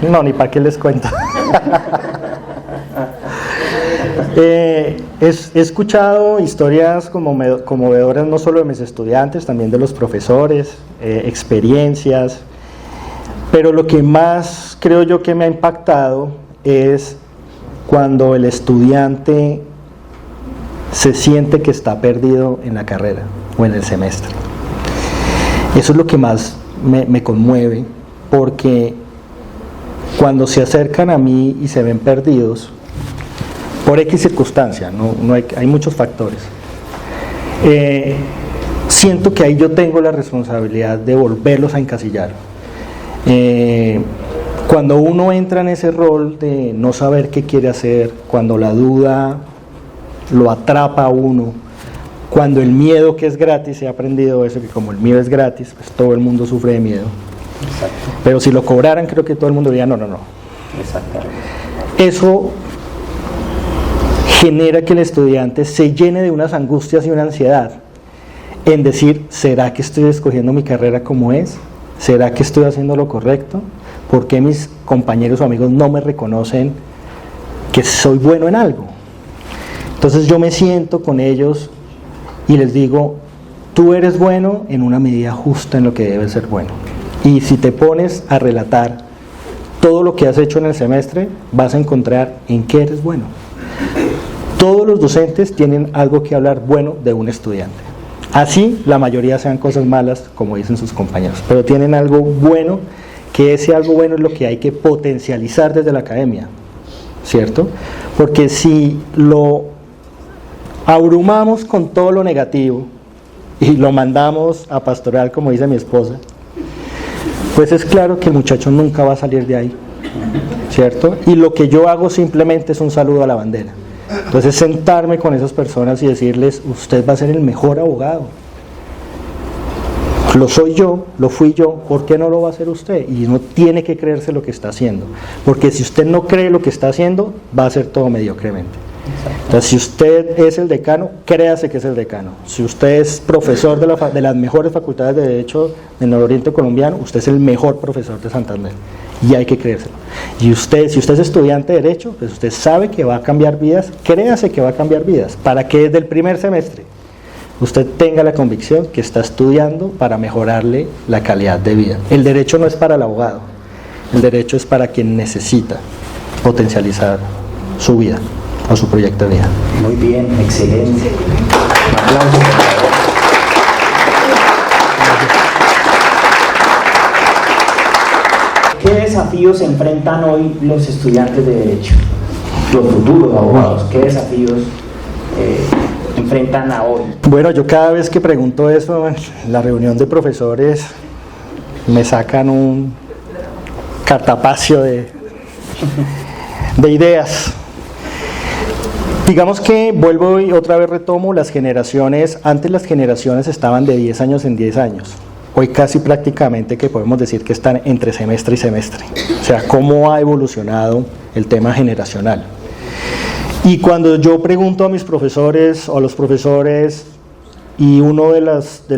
No, ni para qué les cuento. He escuchado historias conmovedoras no solo de mis estudiantes, también de los profesores, experiencias, pero lo que más creo yo que me ha impactado es cuando el estudiante se siente que está perdido en la carrera o en el semestre. Eso es lo que más me conmueve, porque cuando se acercan a mí y se ven perdidos, por X circunstancia, hay muchos factores, siento que ahí yo tengo la responsabilidad de volverlos a encasillar. Cuando uno entra en ese rol de no saber qué quiere hacer, cuando la duda lo atrapa a uno, cuando el miedo que es gratis, he aprendido eso, que como el miedo es gratis, pues todo el mundo sufre de miedo. Exacto. Pero si lo cobraran, creo que todo el mundo diría no. Exactamente. Eso genera que el estudiante se llene de unas angustias y una ansiedad en decir, ¿será que estoy escogiendo mi carrera como es? ¿Será que estoy haciendo lo correcto? ¿Por qué mis compañeros o amigos no me reconocen que soy bueno en algo? Entonces yo me siento con ellos y les digo, tú eres bueno en una medida justa en lo que debe ser bueno. Y si te pones a relatar todo lo que has hecho en el semestre, vas a encontrar en qué eres bueno. Todos los docentes tienen algo que hablar bueno de un estudiante. Así la mayoría sean cosas malas, como dicen sus compañeros, pero tienen algo bueno, que ese algo bueno es lo que hay que potencializar desde la academia, ¿cierto? Porque si lo abrumamos con todo lo negativo y lo mandamos a pastoral, como dice mi esposa, pues es claro que el muchacho nunca va a salir de ahí, ¿cierto? Y lo que yo hago simplemente es un saludo a la bandera. Entonces sentarme con esas personas y decirles, usted va a ser el mejor abogado. Lo soy yo, lo fui yo, ¿por qué no lo va a hacer usted? Y no tiene que creerse lo que está haciendo, porque si usted no cree lo que está haciendo, va a ser todo mediocremente. Entonces, si usted es el decano, créase que es el decano. Si usted es profesor de las mejores facultades de Derecho del Nororiente colombiano, usted es el mejor profesor de Santander. Y hay que creérselo. Y usted, si usted es estudiante de Derecho, pues usted sabe que va a cambiar vidas, créase que va a cambiar vidas, para que desde el primer semestre usted tenga la convicción que está estudiando para mejorarle la calidad de vida. El derecho no es para el abogado, el derecho es para quien necesita potencializar su vida o su proyecto de vida. Muy bien, excelente. Un aplauso, por favor. ¿Qué desafíos enfrentan hoy los estudiantes de Derecho? Los futuros abogados, ¿qué desafíos enfrentan a hoy? Bueno, yo cada vez que pregunto eso en la reunión de profesores, me sacan un cartapacio de ideas. Digamos que vuelvo y otra vez retomo las generaciones. Antes las generaciones estaban de 10 años en 10 años. Hoy casi prácticamente que podemos decir que están entre semestre y semestre. O sea, cómo ha evolucionado el tema generacional. Y cuando yo pregunto a mis profesores o a los profesores, y uno de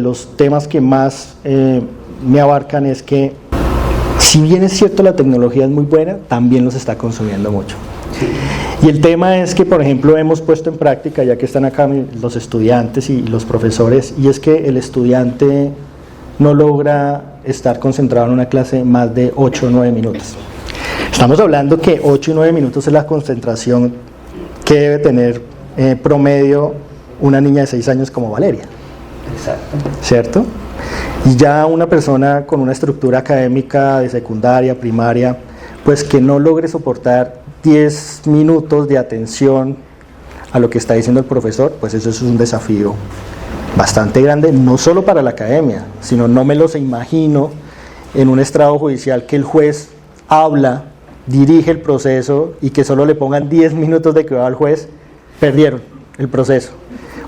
los temas que más me abarcan es que, si bien es cierto la tecnología es muy buena, también los está consumiendo mucho. Y el tema es que, por ejemplo, hemos puesto en práctica, ya que están acá los estudiantes y los profesores, y es que el estudiante no logra estar concentrado en una clase más de 8 o 9 minutos. Estamos hablando que 8 y 9 minutos es la concentración que debe tener promedio una niña de 6 años como Valeria. Exacto. ¿Cierto? Y ya una persona con una estructura académica de secundaria, primaria, pues que no logre soportar 10 minutos de atención a lo que está diciendo el profesor, pues eso es un desafío bastante grande, no solo para la academia, sino no me los imagino en un estrado judicial que el juez habla, dirige el proceso y que solo le pongan 10 minutos de cuidado al juez, perdieron el proceso,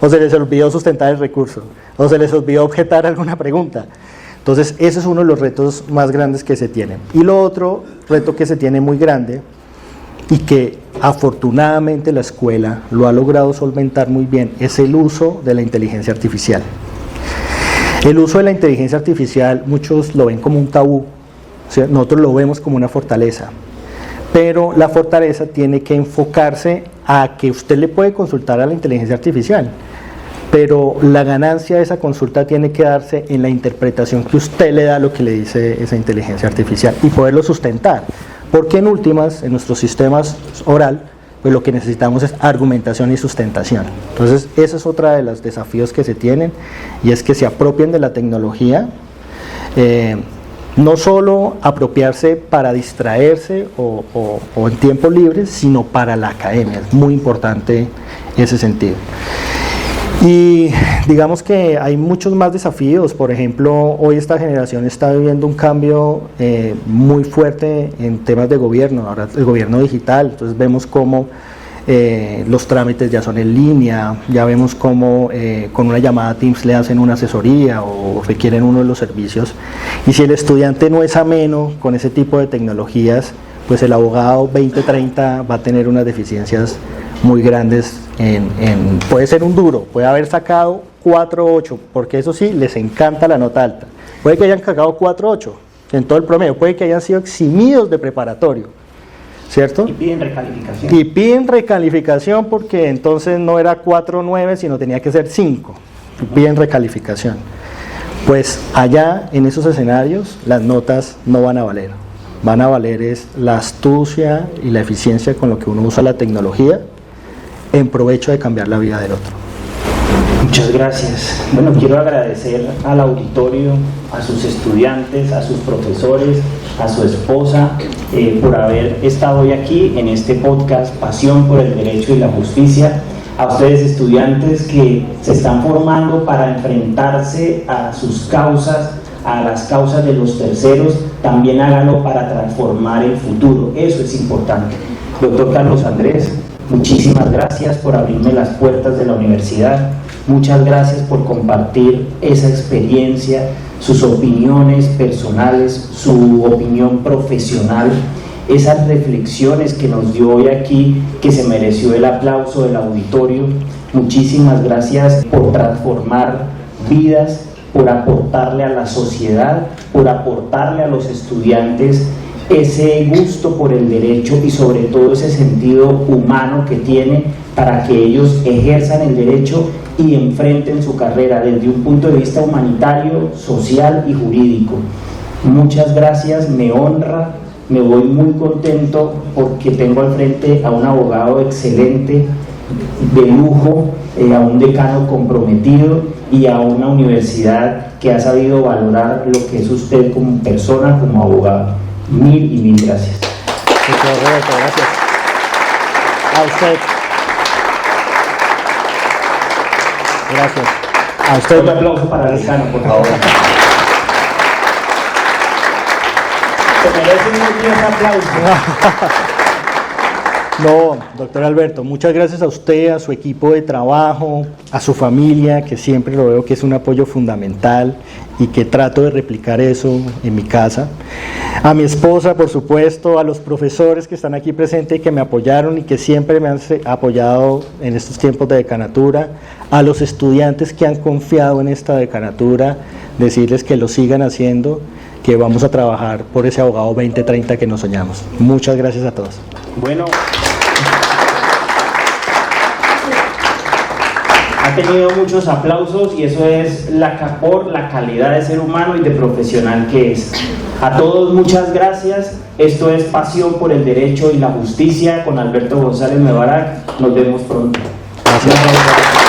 o se les olvidó sustentar el recurso, o se les olvidó objetar alguna pregunta. Entonces ese es uno de los retos más grandes que se tienen. Y lo otro reto que se tiene muy grande y que afortunadamente la escuela lo ha logrado solventar muy bien es el uso de la inteligencia artificial. El uso de la inteligencia artificial muchos lo ven como un tabú, o sea, nosotros lo vemos como una fortaleza, pero la fortaleza tiene que enfocarse a que usted le puede consultar a la inteligencia artificial, pero la ganancia de esa consulta tiene que darse en la interpretación que usted le da a lo que le dice esa inteligencia artificial y poderlo sustentar. Porque en últimas, en nuestros sistemas oral, pues lo que necesitamos es argumentación y sustentación. Entonces, ese es otro de los desafíos que se tienen, y es que se apropien de la tecnología, no solo apropiarse para distraerse o en tiempos libres, sino para la academia. Es muy importante ese sentido. Y digamos que hay muchos más desafíos. Por ejemplo, hoy esta generación está viviendo un cambio muy fuerte en temas de gobierno, ahora el gobierno digital. Entonces vemos cómo los trámites ya son en línea, ya vemos cómo con una llamada Teams le hacen una asesoría o requieren uno de los servicios. Y si el estudiante no es ameno con ese tipo de tecnologías, pues el abogado 2030 va a tener unas deficiencias muy grandes puede ser un duro, puede haber sacado 4.8, porque eso sí, les encanta la nota alta. Puede que hayan sacado 4.8 en todo el promedio, puede que hayan sido eximidos de preparatorio, ¿cierto? Y piden recalificación. Y piden recalificación porque entonces no era 4.9, sino tenía que ser 5. Piden recalificación. Pues allá, en esos escenarios, las notas no van a valer. Van a valer es la astucia y la eficiencia con lo que uno usa la tecnología en provecho de cambiar la vida del otro. Muchas gracias. Bueno, quiero agradecer al auditorio, a sus estudiantes, a sus profesores, a su esposa, por haber estado hoy aquí en este podcast Pasión por el Derecho y la Justicia. A ustedes, estudiantes que se están formando para enfrentarse a sus causas, a las causas de los terceros, también háganlo para transformar el futuro. Eso es importante. Doctor Carlos Andrés, muchísimas gracias por abrirme las puertas de la universidad. Muchas gracias por compartir esa experiencia, sus opiniones personales, su opinión profesional, esas reflexiones que nos dio hoy aquí, que se mereció el aplauso del auditorio. Muchísimas gracias por transformar vidas, por aportarle a la sociedad, por aportarle a los estudiantes ese gusto por el derecho y sobre todo ese sentido humano que tiene para que ellos ejerzan el derecho y enfrenten su carrera desde un punto de vista humanitario, social y jurídico. Muchas gracias, me honra, me voy muy contento porque tengo al frente a un abogado excelente, de lujo, a un decano comprometido y a una universidad que ha sabido valorar lo que es usted como persona, como abogado. Mil y mil gracias. Muchas gracias. A usted. Gracias. A usted. Un aplauso para el decano, por favor. Se merecen un 10 aplausos. No, doctor Alberto, muchas gracias a usted, a su equipo de trabajo, a su familia, que siempre lo veo que es un apoyo fundamental y que trato de replicar eso en mi casa. A mi esposa, por supuesto, a los profesores que están aquí presentes y que me apoyaron y que siempre me han apoyado en estos tiempos de decanatura, a los estudiantes que han confiado en esta decanatura, decirles que lo sigan haciendo, que vamos a trabajar por ese abogado 2030 que nos soñamos. Muchas gracias a todos. Bueno, ha tenido muchos aplausos y eso es por la calidad de ser humano y de profesional que es. A todos muchas gracias. Esto es Pasión por el Derecho y la Justicia con Alberto González Mebarak. Nos vemos pronto. Gracias.